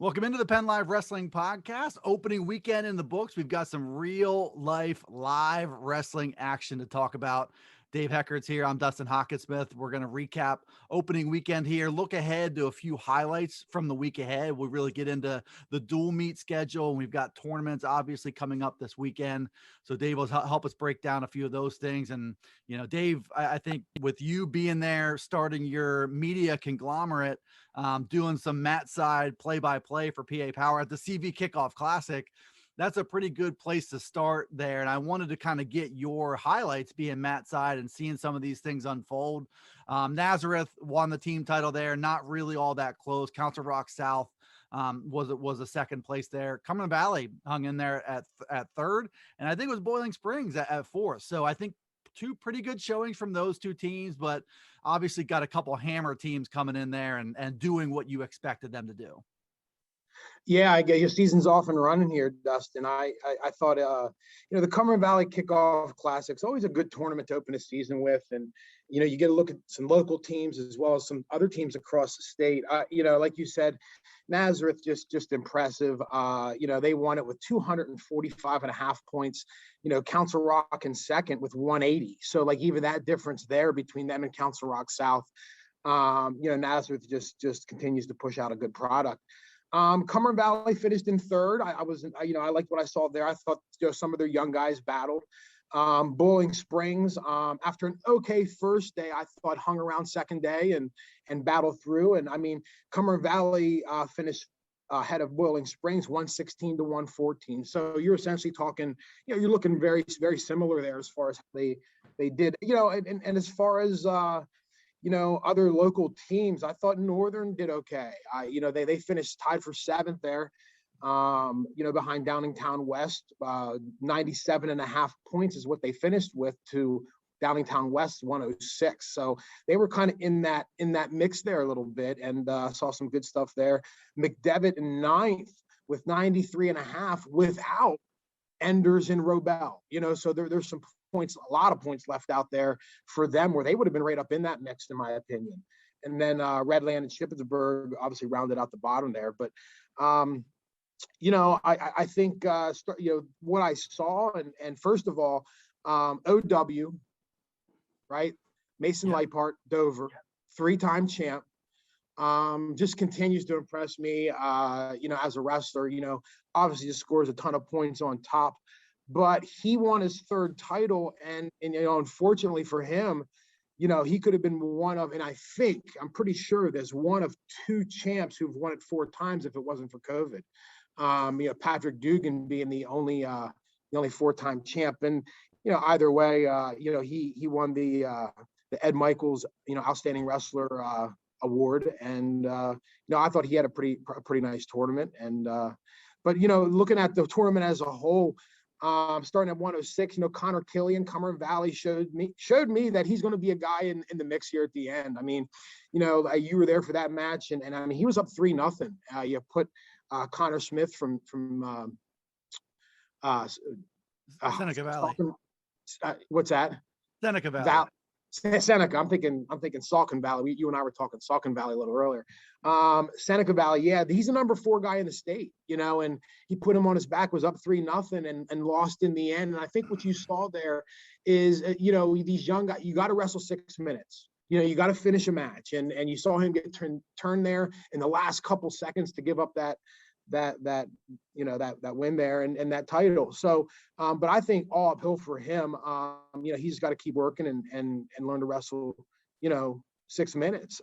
Welcome into the PennLive Wrestling Podcast. Opening weekend in the books. We've got some real life live wrestling action to talk about. Dave Heckard's here. I'm Dustin Hockensmith. We're going to recap opening weekend here, look ahead to a few highlights from the week ahead. We'll really get into the dual meet schedule, and we've got tournaments obviously coming up this weekend. So Dave will help us break down a few of those things. And, you know, Dave, I think with you being there, starting your media conglomerate, doing some mat side play-by-play for PA Power at the CV Kickoff Classic, that's a pretty good place to start there. And I wanted to kind of get your highlights being Matt side and seeing some of these things unfold. Nazareth won the team title there, not really all that close. Council Rock South was a second place there. Cumberland Valley hung in there at third, and I think it was Boiling Springs at fourth. So I think two pretty good showings from those two teams, but obviously got a couple hammer teams coming in there and doing what you expected them to do. Yeah, I get your season's off and running here, Dustin. I thought, the Cumberland Valley Kickoff Classic is always a good tournament to open a season with. And, you get to look at some local teams as well as some other teams across the state. Like you said, Nazareth, just impressive. They won it with 245.5 points. Council Rock in second with 180. So, like, even that difference there between them and Council Rock South, Nazareth just continues to push out a good product. Cumberland Valley finished in third. I liked what I saw there. I thought some of their young guys battled. Boiling Springs, after an okay first day, I thought hung around second day and battled through. And I mean, Cumberland Valley finished ahead of Boiling Springs, 116 to 114. So you're essentially talking, you're looking very, very similar there as far as they did. And as far as other local teams, I thought Northern did okay. They finished tied for seventh there, behind Downingtown West. 97.5 points is what they finished with to Downingtown West 106. So they were kind of in that mix there a little bit, and saw some good stuff there. McDevitt in ninth with 93.5 without Enders and Robel. So there's some points, a lot of points left out there for them where they would have been right up in that mix, in my opinion. And then Redland and Shippensburg obviously rounded out the bottom there. But, I think, what I saw, and first of all, OW, right? Mason Leiphart, Dover, three-time champ, just continues to impress me, as a wrestler. Obviously just scores a ton of points on top. But he won his third title, and unfortunately for him, he could have been one of, and I'm pretty sure there's one of two champs who've won it four times if it wasn't for COVID. Patrick Dugan being the only four-time champ, and either way, he won the Ed Michaels Outstanding Wrestler award, and I thought he had a pretty nice tournament, and but looking at the tournament as a whole. Starting at 106, Connor Killian, Cumberland Valley showed me that he's going to be a guy in the mix here at the end. I mean, you were there for that match, and I mean, he was up 3-0. You put Connor Smith from Seneca Valley. What's that? Seneca Valley. Seneca. I'm thinking Saucon Valley. You and I were talking Saucon Valley a little earlier. Seneca Valley, yeah, he's a number 4 guy in the state, and he put him on his back, was up 3-0 and lost in the end. And I think what you saw there is, these young guys, you got to wrestle 6 minutes. You got to finish a match, and you saw him get turned there in the last couple seconds to give up that win there and that title. So, but I think all uphill for him. He's got to keep working and learn to wrestle, 6 minutes.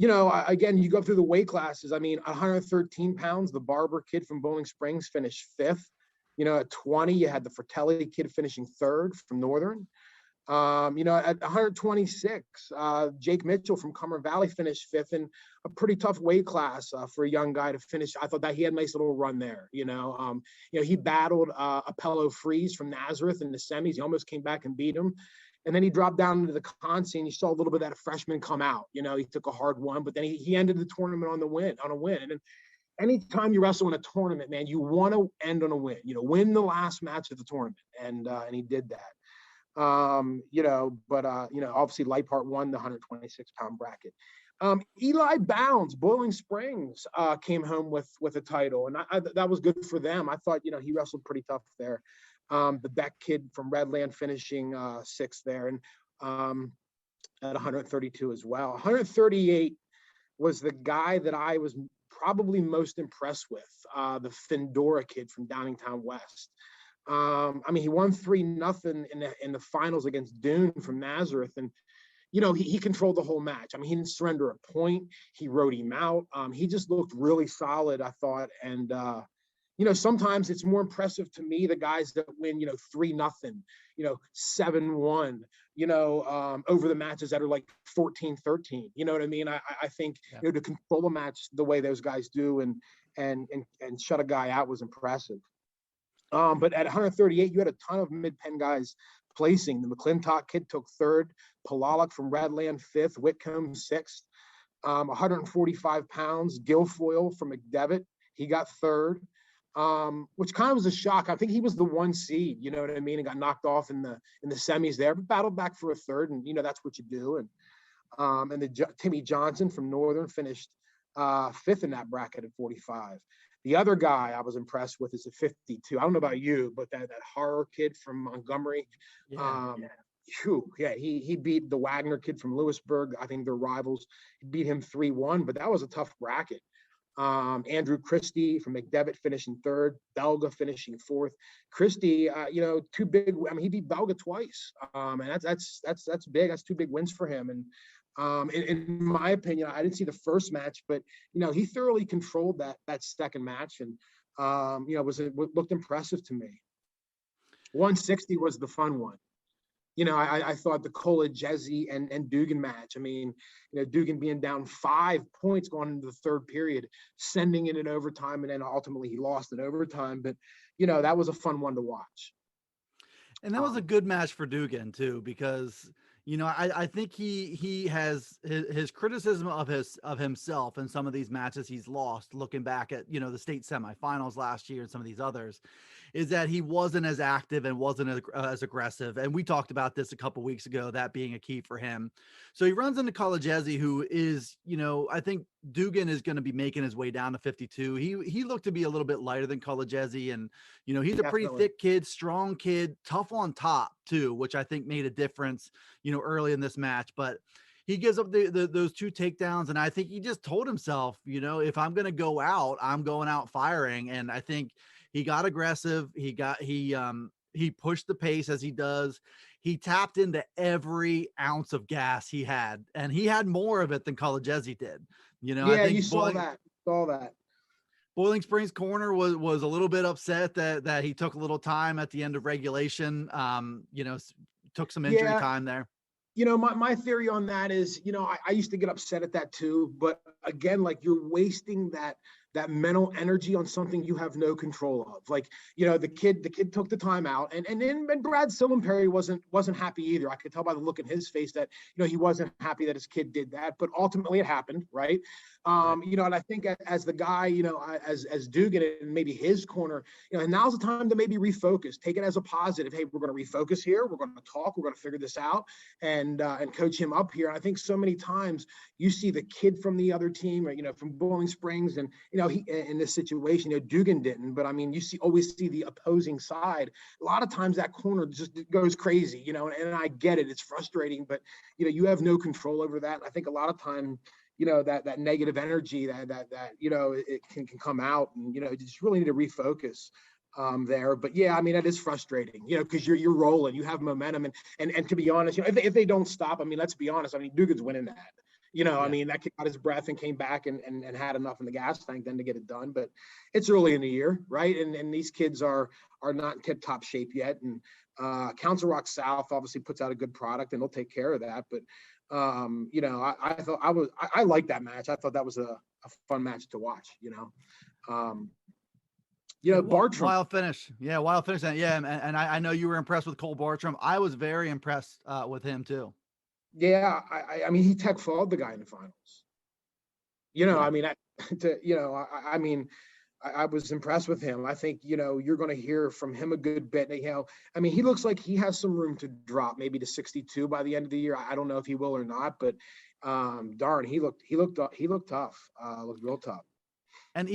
Again, you go through the weight classes. I mean, 113 pounds, the Barber kid from Bowling Springs finished 5th. At 20, you had the Fratelli kid finishing 3rd from Northern. At 126, Jake Mitchell from Cumberland Valley finished 5th in a pretty tough weight class for a young guy to finish. I thought that he had a nice little run there. He battled Apello Freeze from Nazareth in the semis. He almost came back and beat him. And then he dropped down into the con scene. You saw a little bit of that freshman come out. He took a hard one, but then he ended the tournament on a win. And then anytime you wrestle in a tournament, man, you want to end on a win. Win the last match of the tournament, and he did that. Obviously Leiphart won the 126-pound bracket. Eli Bounds, Boiling Springs, came home with a title, and that was good for them. I thought, he wrestled pretty tough there. The Beck kid from Redland finishing sixth there, and at 132 as well. 138 was the guy that I was probably most impressed with, the Findora kid from Downingtown West. He won 3-0 in the finals against Dune from Nazareth, and he controlled the whole match. He didn't surrender a point. He rode him out. He just looked really solid, I thought. And, sometimes it's more impressive to me, the guys that win, 3-0, 7-1, over the matches that are like 14-13. You know what I mean? I think, to control a match the way those guys do and shut a guy out was impressive. But at 138, you had a ton of mid-pen guys placing. The McClintock kid took third, Palalik from Redland fifth, Whitcomb sixth. 145 pounds, Guilfoyle from McDevitt, he got third, which kind of was a shock. I think he was the 1 seed, you know what I mean, and got knocked off in the semis there, but battled back for a third, and that's what you do. And Timmy Johnson from Northern finished fifth in that bracket at 45. The other guy I was impressed with is a 52. I don't know about you, but that horror kid from Montgomery. He beat the Wagner kid from Lewisburg. I think they're rivals. He beat him 3-1, but that was a tough bracket. Andrew Christie from McDevitt finishing third, Belga finishing fourth. Christie, two big. He beat Belga twice, and that's big. That's two big wins for him. And in my opinion, I didn't see the first match, but he thoroughly controlled that second match, and looked impressive to me. 160 was the fun one. I thought the Cola Jezzy and Dugan match. Dugan being down 5 points going into the third period, sending it in overtime, and then ultimately he lost in overtime. But that was a fun one to watch. And that was a good match for Dugan too, because I think he has his criticism of himself in some of these matches he's lost, looking back at the state semifinals last year and some of these others, is that he wasn't as active and wasn't as aggressive. And we talked about this a couple weeks ago, that being a key for him. So he runs into Collegesi, who is, I think Dugan is going to be making his way down to 52. He looked to be a little bit lighter than Collegesi, and he's a pretty thick kid, strong kid, tough on top too, which I think made a difference, early in this match. But he gives up those two takedowns, and I think he just told himself, if I'm going to go out, I'm going out firing. And I think he got aggressive. He pushed the pace as he does. He tapped into every ounce of gas he had, and he had more of it than Collegesi did. I think you saw that. Boiling Springs corner was a little bit upset that he took a little time at the end of regulation. Took some injury time there. My theory on that is, I used to get upset at that too, but again, like, you're wasting that mental energy on something you have no control of. Like, the kid took the time out, and Brad Sillenperry wasn't happy either. I could tell by the look in his face that, he wasn't happy that his kid did that, but ultimately it happened. Right. And I think as the guy, as Dugan and maybe his corner, and now's the time to maybe refocus, take it as a positive. Hey, we're going to refocus here. We're going to talk. We're going to figure this out and coach him up here. And I think so many times you see the kid from the other team, or, from Bowling Springs, and, he, in this situation, Dugan didn't, but you always see the opposing side. A lot of times that corner just goes crazy, and I get it. It's frustrating, but, you have no control over that. And I think a lot of time, that negative energy that it can come out, and, you just really need to refocus there. But that is frustrating, because you're rolling, you have momentum, and to be honest, if they don't stop, let's be honest, Dugan's winning that. That kid got his breath and came back and had enough in the gas tank then to get it done. But it's early in the year, right? And these kids are not in tip-top shape yet. And Council Rock South obviously puts out a good product, and they'll take care of that. But I liked that match. I thought that was a fun match to watch. Bartram. Wild finish. Yeah, wild finish. Yeah, and I know you were impressed with Cole Bartram. I was very impressed with him too. Yeah, he tech fouled the guy in the finals. I was impressed with him. I think, you're going to hear from him a good bit. He looks like he has some room to drop maybe to 62 by the end of the year. I don't know if he will or not, but darn, he looked tough, looked real tough. And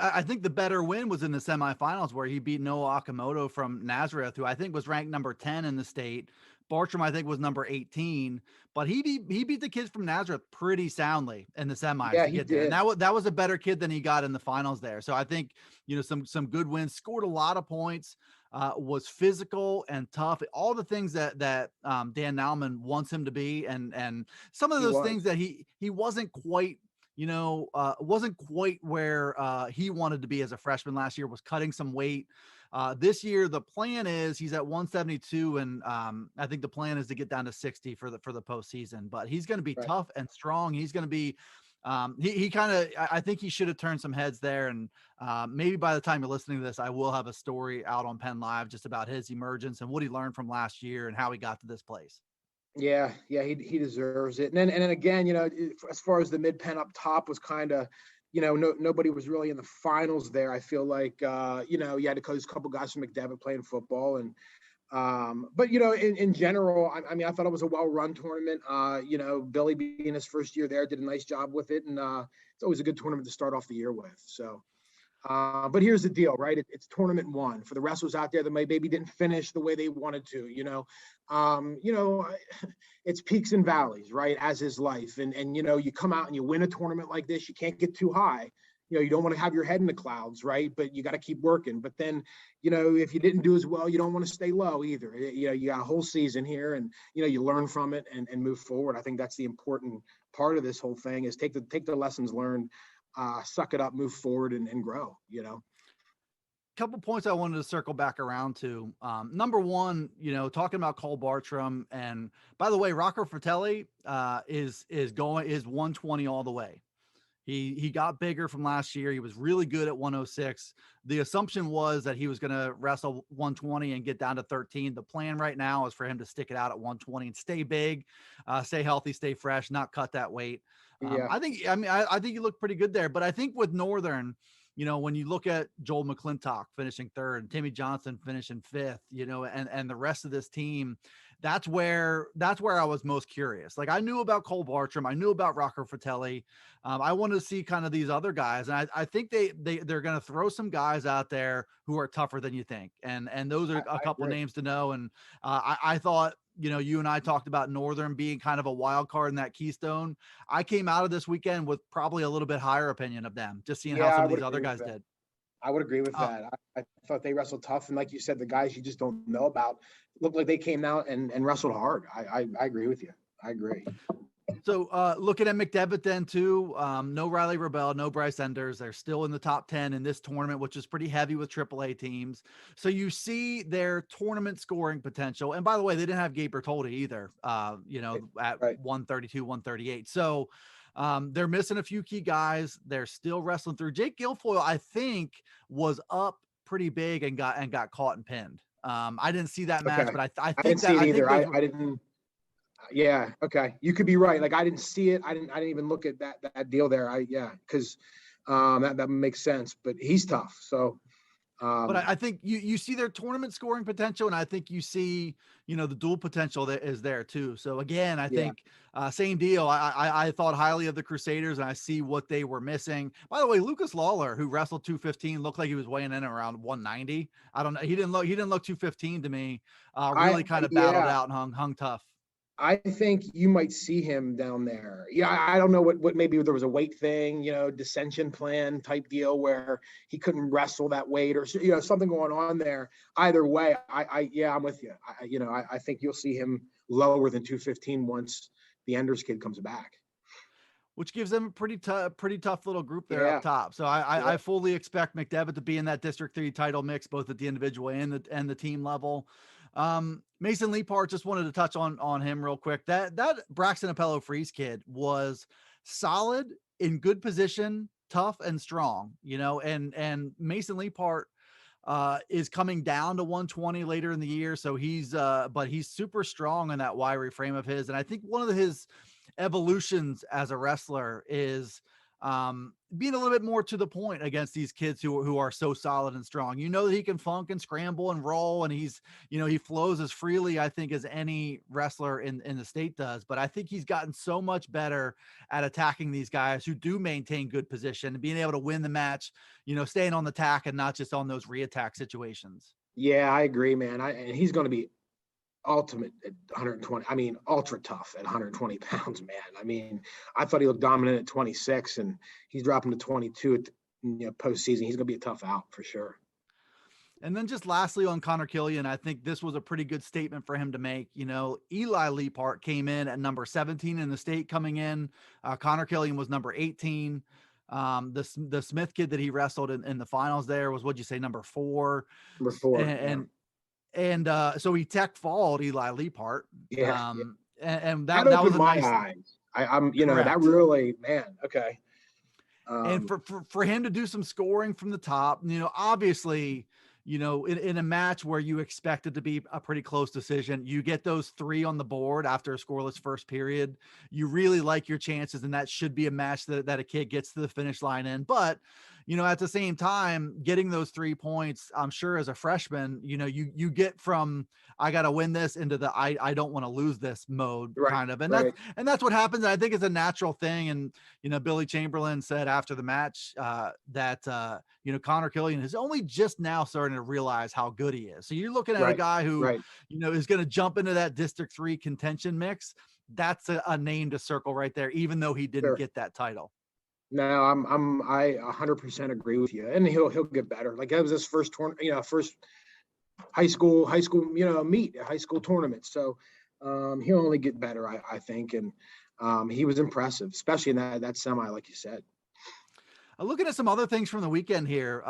I think the better win was in the semifinals where he beat Noah Akamoto from Nazareth, who I think was ranked number 10 in the state. Bartram, I think, was number 18, but he beat the kids from Nazareth pretty soundly in the semis Yeah, to he get there. And did. that was a better kid than he got in the finals there. So I think, some good wins, scored a lot of points, was physical and tough. All the things that Dan Nauman wants him to be, and some of He those was. things that he wasn't quite wasn't quite where he wanted to be as a freshman last year, was cutting some weight. This year, the plan is he's at 172, and I think the plan is to get down to 60 for the postseason. But he's going to be Right. tough and strong. He's going to be he kind of, I think he should have turned some heads there. And maybe by the time you're listening to this, I will have a story out on PennLive just about his emergence and what he learned from last year and how he got to this place. Yeah, he deserves it. And then again, as far as the mid pen up top was kind of, nobody was really in the finals there. I feel like, you had to cause a couple guys from McDevitt playing football, and but in general, I mean, I thought it was a well-run tournament. Billy being his first year there did a nice job with it, and it's always a good tournament to start off the year with. So. But here's the deal, right? It's tournament one for the wrestlers out there that maybe didn't finish the way they wanted to. It's peaks and valleys, right? As is life, and you come out and you win a tournament like this, you can't get too high. You don't want to have your head in the clouds, right? But you got to keep working. But then, if you didn't do as well, you don't want to stay low either. You got a whole season here, and you learn from it and move forward. I think that's the important part of this whole thing is take the lessons learned. Suck it up, move forward, and grow. Couple points I wanted to circle back around to. Number one, talking about Cole Bartram, and by the way, Rocco Fratelli is 120 all the way. He got bigger from last year. He was really good at 106. The assumption was that he was going to wrestle 120 and get down to 13. The plan right now is for him to stick it out at 120 and stay big, stay healthy, stay fresh, not cut that weight. Yeah. I think he looked pretty good there, but I think with Northern, when you look at Joel McClintock finishing third, Timmy Johnson finishing fifth, and the rest of this team, that's where I was most curious. Like, I knew about Cole Bartram, I knew about Rocco Fratelli. I wanted to see kind of these other guys, and I think they're going to throw some guys out there who are tougher than you think, and those are a couple names to know. And I thought, you and I talked about Northern being kind of a wild card in that Keystone. I came out of this weekend with probably a little bit higher opinion of them, just seeing how some of these other guys did. I would agree with that. I thought they wrestled tough. And like you said, the guys you just don't know about looked like they came out and wrestled hard. I agree with you. I agree. So looking at McDevitt then too, no Riley Rebel, no Bryce Enders. They're still in the top 10 in this tournament, which is pretty heavy with AAA teams. So you see their tournament scoring potential. And by the way, they didn't have Gabe Bertoldi either, at right. 132, 138. So they're missing a few key guys. They're still wrestling through. Jake Guilfoyle, I think, was up pretty big and got caught and pinned. I didn't see that match, but I think I didn't see it either. I didn't. Yeah. Okay. You could be right. Like, I didn't see it. I didn't even look at that deal there. Because that makes sense. But he's tough. So. But I think you see their tournament scoring potential, and I think you see, the dual potential that is there too. So again, I think same deal. I thought highly of the Crusaders, and I see what they were missing. By the way, Lucas Lawler, who wrestled 215, looked like he was weighing in around 190. I don't know. He didn't look 215 to me. Really kind of battled out and hung tough. I think you might see him down there. Yeah, I don't know what maybe there was a weight thing, dissension plan type deal where he couldn't wrestle that weight or something going on there. Either way, I'm with you. I think you'll see him lower than 215 once the Enders kid comes back. Which gives them a pretty tough little group there up top. So I fully expect McDevitt to be in that District 3 title mix, both at the individual and the team level. Mason Leapart, just wanted to touch on him real quick. That Braxton Apello Freeze kid was solid, in good position, tough and strong, and Mason Leapart is coming down to 120 later in the year. So but he's super strong in that wiry frame of his. And I think one of his evolutions as a wrestler is being a little bit more to the point against these kids who are so solid and strong. You know that he can funk and scramble and roll, and he's, he flows as freely, I think, as any wrestler in the state does. But I think he's gotten so much better at attacking these guys who do maintain good position and being able to win the match, staying on the tack and not just on those re-attack situations. Yeah, I agree, man. And he's going to be ultimate at 120. I mean, ultra tough at 120 pounds, man. I mean, I thought he looked dominant at 26, and he's dropping to 22 at postseason. He's going to be a tough out for sure. And then just lastly on Connor Killian, I think this was a pretty good statement for him to make. Eli Leapart came in at number 17 in the state coming in. Connor Killian was number 18. The Smith kid that he wrestled in the finals there was, what'd you say, number 4? Number 4. And so he tech followed Eli Leapart. Yeah. And that was my eyes. I'm that really, man. Okay. And for him to do some scoring from the top, obviously, in a match where you expect it to be a pretty close decision, you get those 3 on the board after a scoreless first period. You really like your chances, and that should be a match that a kid gets to the finish line in. But, at the same time, getting those 3 points, I'm sure as a freshman, you get from, I got to win this into the, I don't want to lose this mode, right, kind of. And right. that's what happens. And I think it's a natural thing. And, Billy Chamberlain said after the match that Connor Killian is only just now starting to realize how good he is. So you're looking at a guy who, is going to jump into that District 3 contention mix. That's a name to circle right there, even though he didn't get that title. No, I 100% agree with you, and he'll get better. Like that was his first tournament, first high school meet, high school tournament. So he'll only get better, I think, and he was impressive, especially in that semi, like you said. Looking at some other things from the weekend here,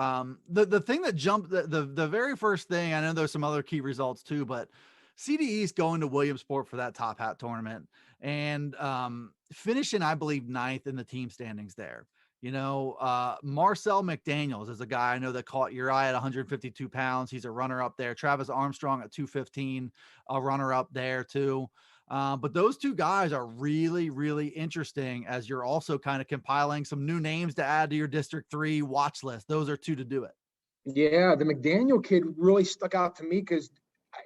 the thing that jumped, the very first thing, I know there's some other key results too, but CD East going to Williamsport for that top hat tournament and finishing, I believe, 9th in the team standings there. Marcel McDaniels is a guy I know that caught your eye at 152 pounds. He's a runner up there. Travis Armstrong at 215, a runner up there too. But those 2 guys are really, really interesting as you're also kind of compiling some new names to add to your District 3 watch list. Those are 2 to do it. Yeah, the McDaniel kid really stuck out to me because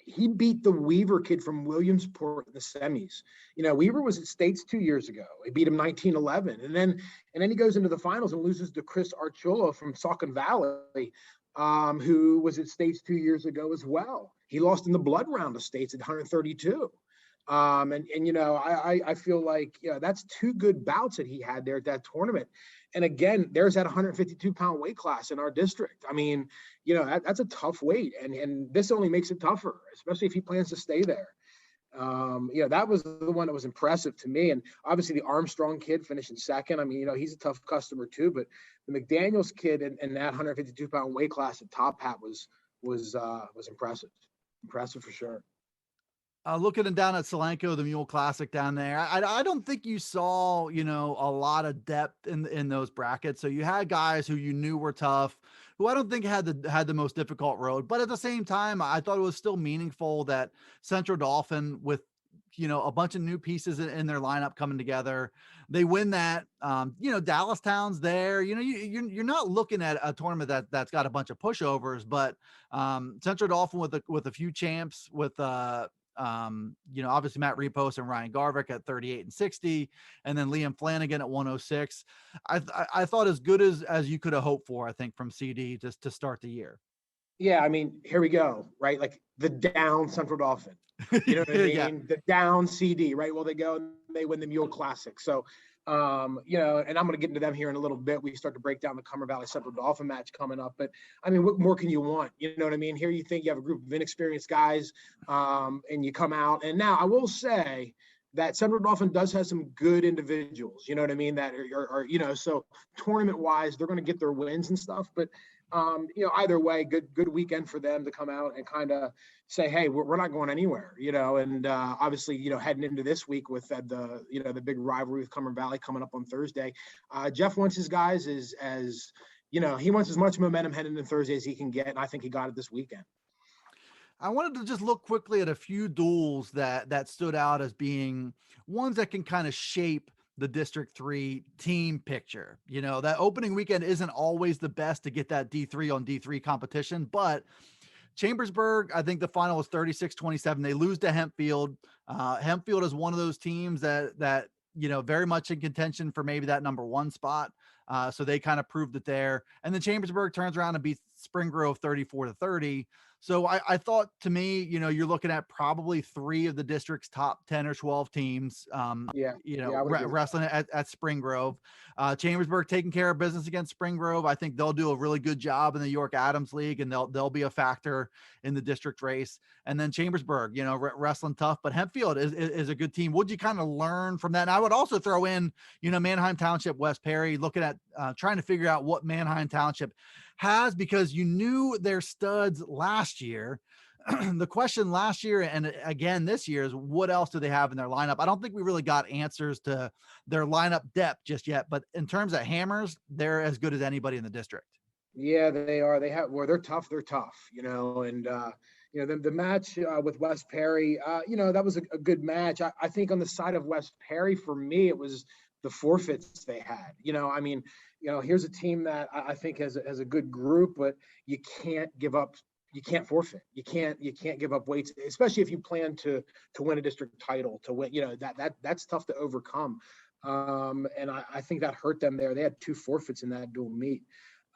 he beat the Weaver kid from Williamsport in the semis. Weaver was at States 2 years ago. He beat him 19-11. And then he goes into the finals and loses to Chris Archullo from Cumberland Valley, who was at States 2 years ago as well. He lost in the blood round of States at 132. I feel like, that's 2 good bouts that he had there at that tournament. And again, there's that 152-pound weight class in our district. I mean, that's a tough weight, and this only makes it tougher, especially if he plans to stay there. That was the one that was impressive to me. And obviously the Armstrong kid finishing 2nd. I mean, he's a tough customer too, but the McDaniels kid in that 152-pound weight class at top hat was impressive. Impressive for sure. Looking down at Solanco, the Mule Classic down there, I don't think you saw, a lot of depth in those brackets. So you had guys who you knew were tough, who I don't think had the most difficult road. But at the same time, I thought it was still meaningful that Central Dauphin, with a bunch of new pieces in their lineup coming together, they win that. Dallas Town's there. You're not looking at a tournament that's got a bunch of pushovers, but Central Dauphin with a few champs with obviously Matt Repos and Ryan Garvick at 38 and 60, and then Liam Flanagan at 106. I thought as good as you could have hoped for, I think, from CD just to start the year. Yeah, I mean, here we go, right? Like the down Central Dauphin. You know what I mean? Yeah. The down CD, right? Well, they go and they win the Mule Classic. So, and I'm going to get into them here in a little bit. We start to break down the Cumberland Valley-Central Dauphin match coming up. But, I mean, what more can you want? You know what I mean? Here you think you have a group of inexperienced guys, and you come out. And now I will say that Central Dauphin does have some good individuals, you know what I mean, that are so tournament-wise, they're going to get their wins and stuff. But, either way, good weekend for them to come out and kind of say, hey, we're not going anywhere, and obviously, heading into this week with the big rivalry with Cumberland Valley coming up on Thursday. Jeff wants his guys he wants as much momentum heading into Thursday as he can get, and I think he got it this weekend. I wanted to just look quickly at a few duels that stood out as being ones that can kind of shape the District 3 team picture. You know, that opening weekend isn't always the best to get that D3 on D3 competition, but Chambersburg, I think the final was 36-27. They lose to Hempfield. Hempfield is one of those teams that you know, very much in contention for maybe that number one spot. So they kind of proved it there. And then Chambersburg turns around and beats Spring Grove 34-30. So I thought, to me, you know, you're looking at probably 3 of the district's top 10 or 12 teams, wrestling at Spring Grove. Chambersburg taking care of business against Spring Grove. I think they'll do a really good job in the York Adams League, and they'll be a factor in the district race. And then Chambersburg, you know, wrestling tough, but Hempfield is a good team. What'd you kind of learn from that? And I would also throw in, you know, Manheim Township, West Perry, looking at trying to figure out what Manheim Township has, because you knew their studs last year. The question last year and again this year is, what else do they have in their lineup? I don't think we really got answers to their lineup depth just yet, but in terms of hammers, they're as good as anybody in the district. Yeah, they are. They're tough. They're tough, you know, and, you know, the match with West Perry, you know, that was a good match. I think on the side of West Perry, for me, it was the forfeits they had. You know, I mean, you know, here's a team that I think has a good group, but you can't give up. You can't forfeit. You can't give up weights, especially if you plan to win a district title, to win, you know, that's tough to overcome. And I think that hurt them there. They had 2 forfeits in that dual meet.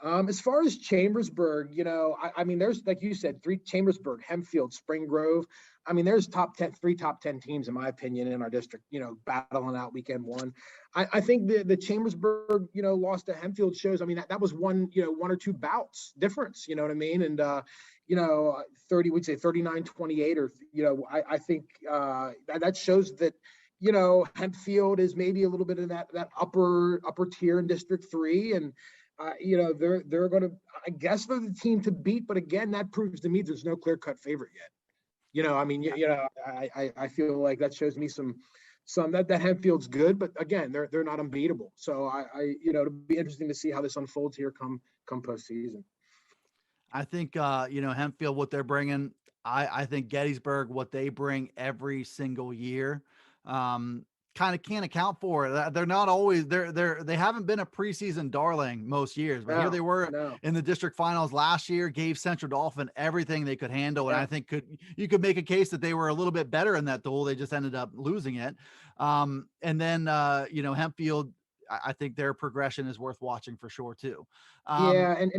As far as Chambersburg, you know, I mean, there's, like you said, 3: Chambersburg, Hempfield, Spring Grove. I mean, there's 3 top 10 teams, in my opinion, in our district, you know, battling out weekend one. I think the Chambersburg, you know, loss to Hempfield shows, I mean, that was 1 or 2 bouts difference, you know what I mean? And, you know, 39-28, or, you know, I think that shows that, you know, Hempfield is maybe a little bit of that upper tier in District 3. And, you know, they're going to, I guess they're the team to beat. But again, that proves to me there's no clear-cut favorite yet. You know, I mean, you know, I feel like that shows me some that Hempfield's good, but again, they're not unbeatable. So you know, it'll be interesting to see how this unfolds here come postseason. I think, you know, Hempfield, what they're bringing, I think Gettysburg, what they bring every single year, kind of can't account for it. They're not always they haven't been a preseason darling most years, but here they were in the district finals last year, gave Central Dauphin everything they could handle. And I think you could make a case that they were a little bit better in that duel. They just ended up losing it. And then, you know, Hempfield, I think their progression is worth watching for sure too. I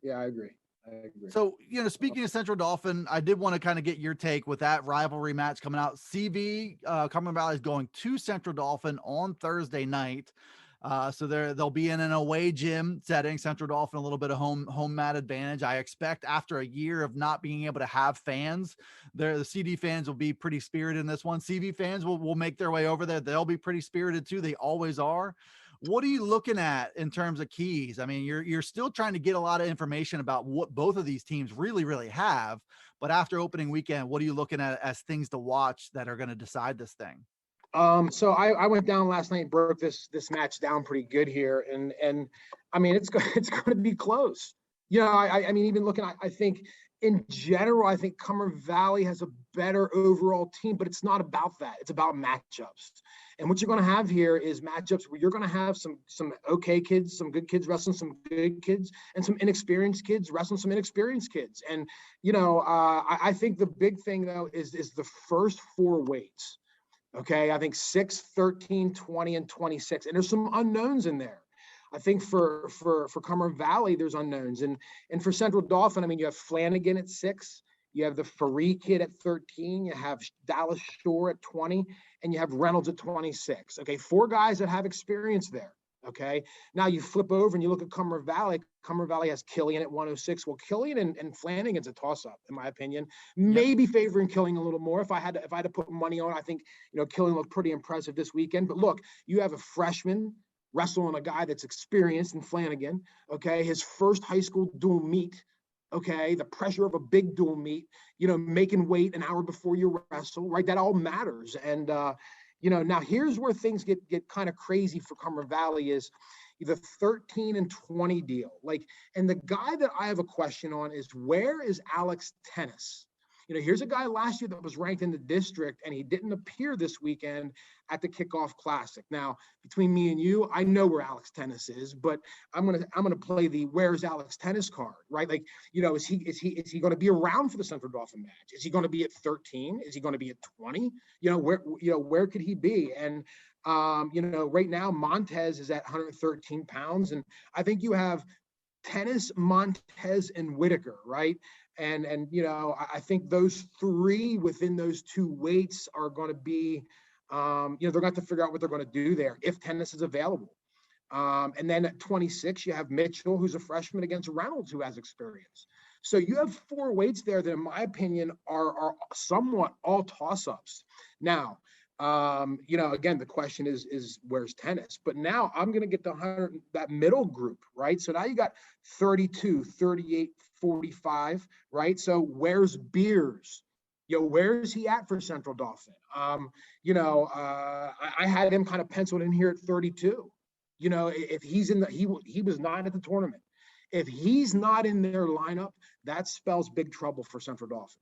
agree. So, you know, speaking of Central Dauphin, I did want to kind of get your take with that rivalry match coming out. CV, Cumberland Valley, is going to Central Dauphin on Thursday night. So they'll be in an away gym setting. Central Dauphin, a little bit of home mat advantage. I expect after a year of not being able to have fans, the CD fans will be pretty spirited in this one. CV fans will make their way over there. They'll be pretty spirited too. They always are. What are you looking at in terms of keys? I mean, you're still trying to get a lot of information about what both of these teams really, really have. But after opening weekend, what are you looking at as things to watch that are going to decide this thing? So I went down last night and broke this match down pretty good here. And I mean, it's going to be close. You know, I mean, even looking, I think in general, I think Cumberland Valley has a better overall team, but it's not about that. It's about matchups. And what you're going to have here is matchups where you're going to have some okay kids, some good kids wrestling some good kids, and some inexperienced kids wrestling some inexperienced kids. And, you know, I think the big thing, though, is the first 4 weights. Okay, I think 6, 13, 20, and 26. And there's some unknowns in there. I think for Cumberland Valley, there's unknowns. And for Central Dauphin, I mean, you have Flanagan at 6. You have the Faree kid at 13. You have Dallas Shore at 20. And you have Reynolds at 26. Okay, 4 guys that have experience there. Okay, now you flip over and you look at Cumberland Valley. Cumberland Valley has Killian at 106. Well, Killian and Flanagan's a toss-up, in my opinion. Maybe favoring Killian a little more. If I had to put money on, I think, you know, Killian looked pretty impressive this weekend. But look, you have a freshman wrestling a guy that's experienced in Flanagan. Okay, his first high school dual meet. Okay, the pressure of a big dual meet. You know, making weight an hour before you wrestle. Right, that all matters. And you know, now here's where things get kind of crazy for Cumberland Valley is the 13 and 20 deal. Like, and the guy that I have a question on is, where is Alex Tennis? Here's a guy last year that was ranked in the district, and he didn't appear this weekend at the Kickoff Classic. Now, between me and you, I know where Alex Tennis is, but I'm gonna play the where's Alex Tennis card, right? Like, is he going to be around for the Central Dauphin match? Is he going to be at 13? Is he going to be at 20? Where could he be? And right now Montez is at 113 pounds, and I think you have Tennis, Montez, and Whitaker, right? And I think those three within those two weights are going to be, they're going to have to figure out what they're going to do there if Tennis is available. And then at 26, you have Mitchell, who's a freshman, against Reynolds, who has experience. So you have four weights there that, in my opinion, are somewhat all toss-ups. Now, again, the question is where's Tennis? But now I'm going to get to 100, that middle group, right? So now you got 32, 38, 45, right? So where's Beers? Where's he at for Central Dauphin? I had him kind of penciled in here at 32. If he's in he was not at the tournament. If he's not in their lineup, that spells big trouble for Central Dauphin.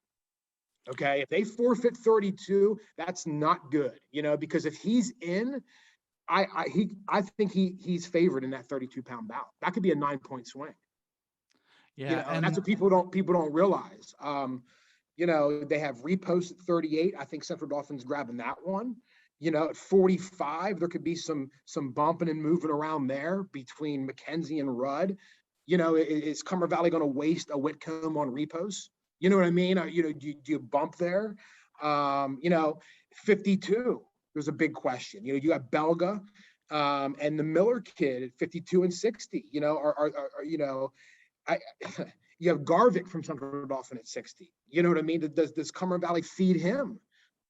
Okay, if they forfeit 32, that's not good, because if he's in, I think he's favored in that 32-pound bout. That could be a 9-point swing. Yeah, and that's what people don't realize. They have repost at 38. I think Central Dauphin's grabbing that one. At 45, there could be some bumping and moving around there between McKenzie and Rudd. Is Cumberland Valley going to waste a Whitcomb on repost? You know what I mean? Do you bump there? 52, there's a big question. You have Belga and the Miller kid at 52 and 60. You have Garvik from Central Dauphin at 60. You know what I mean? Does Cumberland Valley feed him?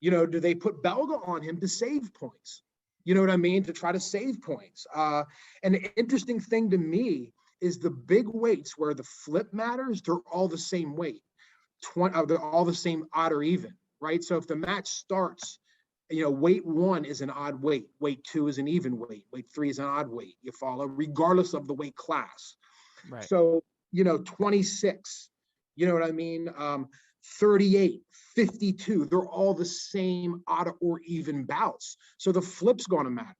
Do they put Belga on him to save points? You know what I mean? To try to save points. And the interesting thing to me is the big weights where the flip matters, they're all the same weight. They're all the same odd or even, right? So if the match starts, weight 1 is an odd weight, weight 2 is an even weight, weight 3 is an odd weight. You follow, regardless of the weight class. Right. So 26, you know what I mean? 38, 52, they're all the same odd or even bouts. So the flip's going to matter,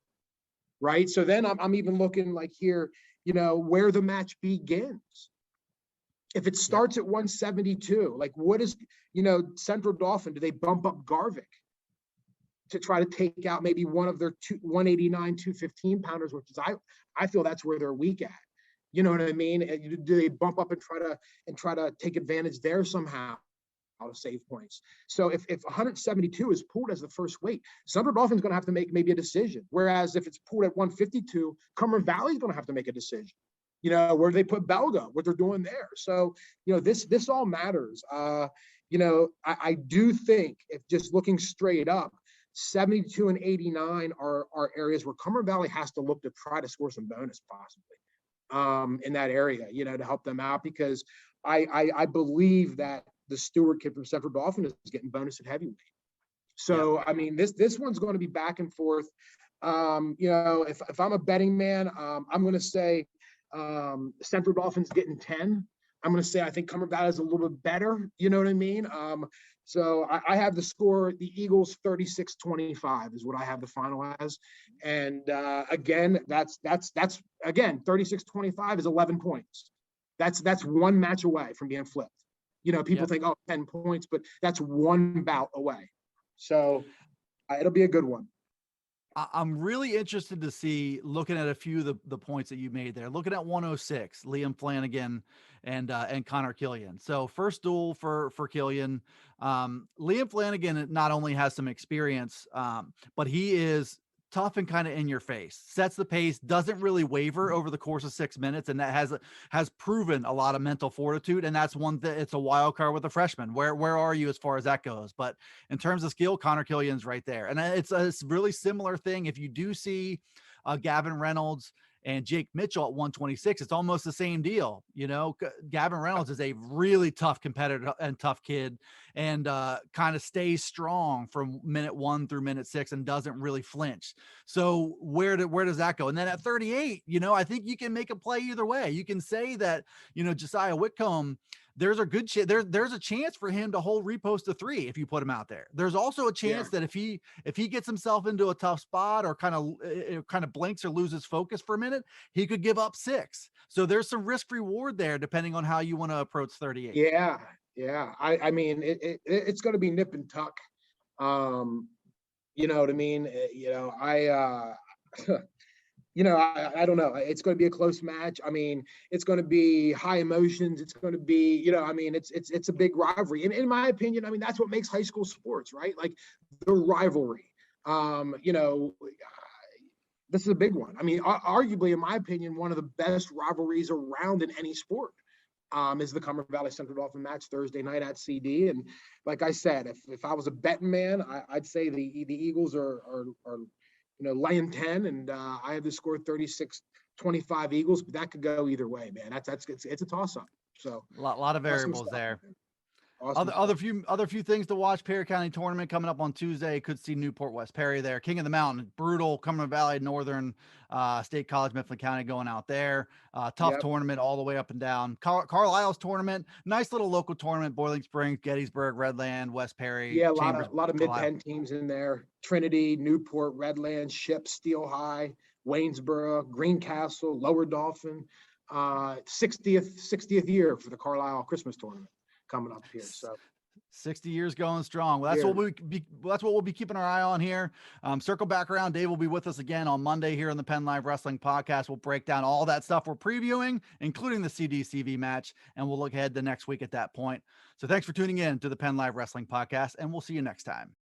right? So then I'm even looking like here, where the match begins. If it starts at 172, like what is, Central Dauphin, do they bump up Garvik to try to take out maybe one of their 189, 215 pounders, which is, I feel that's where they're weak at. You know what I mean? Do they bump up and try to take advantage there somehow to save points? So if 172 is pulled as the first weight, Central Dauphin's going to have to make maybe a decision. Whereas if it's pulled at 152, Cumberland Valley's going to have to make a decision. Where they put Belga, what they're doing there. So, this all matters. I do think, if just looking straight up, 72 and 89 are areas where Cumberland Valley has to look to try to score some bonus possibly in that area, to help them out, because I believe that the Stewart kid from Central Dauphin is getting bonus at heavyweight. So, I mean, this one's going to be back and forth. If I'm a betting man, I'm going to say Central Dauphin's getting 10. I'm going to say I think Cumberland Valley is a little bit better. You know what I mean? So I have the score, the Eagles 36-25 is what I have the final as. And again, that's again, 36-25 is 11 points. That's one match away from being flipped. People think, 10 points, but that's one bout away. So it'll be a good one. I'm really interested to see, looking at a few of the points that you made there, looking at 106, Liam Flanagan and Connor Killian. So first duel for Killian. Liam Flanagan not only has some experience, but he is tough and kind of in your face, sets the pace, doesn't really waver over the course of 6 minutes. And that has proven a lot of mental fortitude. And that's one that it's a wild card with a freshman. Where are you as far as that goes? But in terms of skill, Connor Killian's right there. And it's a really similar thing. If you do see Gavin Reynolds and Jake Mitchell at 126, it's almost the same deal. Gavin Reynolds is a really tough competitor and tough kid, and kind of stays strong from minute 1 through minute 6 and doesn't really flinch. So where does that go? And then at 38, I think you can make a play either way. You can say that, Josiah Whitcomb there's a good there's a chance for him to hold repost to 3 if you put him out there. There's also a chance that if he gets himself into a tough spot or kind of blinks or loses focus for a minute, he could give up 6. So there's some risk reward there depending on how you want to approach 38. Yeah. I mean, it's going to be nip and tuck. You know what I mean? I don't know. It's going to be a close match. I mean, it's going to be high emotions. It's going to be, it's a big rivalry. And in my opinion, I mean, that's what makes high school sports, right? Like the rivalry. This is a big one. I mean, arguably, in my opinion, one of the best rivalries around in any sport. Is the Cumberland Valley-Central Dauphin match Thursday night at CD. And like I said, if I was a betting man, I'd say the Eagles are laying 10, and I have the score 36-25 Eagles, but that could go either way, man. It's a toss-up. So a lot of variables there. Awesome other few things to watch. Perry County tournament coming up on Tuesday. Could see Newport West Perry there. King of the Mountain, brutal. Cumberland Valley, Northern State College, Mifflin County going out there. Tough tournament all the way up and down. Carlisle's tournament, nice little local tournament. Boiling Springs, Gettysburg, Redland, West Perry. Yeah, a lot of mid-Penn teams in there. Trinity, Newport, Redland, Ship, Steel High, Waynesboro, Greencastle, Lower Dauphin. 60th year for the Carlisle Christmas tournament coming up here. So 60 years going strong. Well, that's what we'll be keeping our eye on here. Circle back around. Dave will be with us again on Monday here on the PennLive Wrestling Podcast. We'll break down all that stuff we're previewing, including the CDCV match, and we'll look ahead to next week at that point. So thanks for tuning in to the PennLive Wrestling Podcast, and we'll see you next time.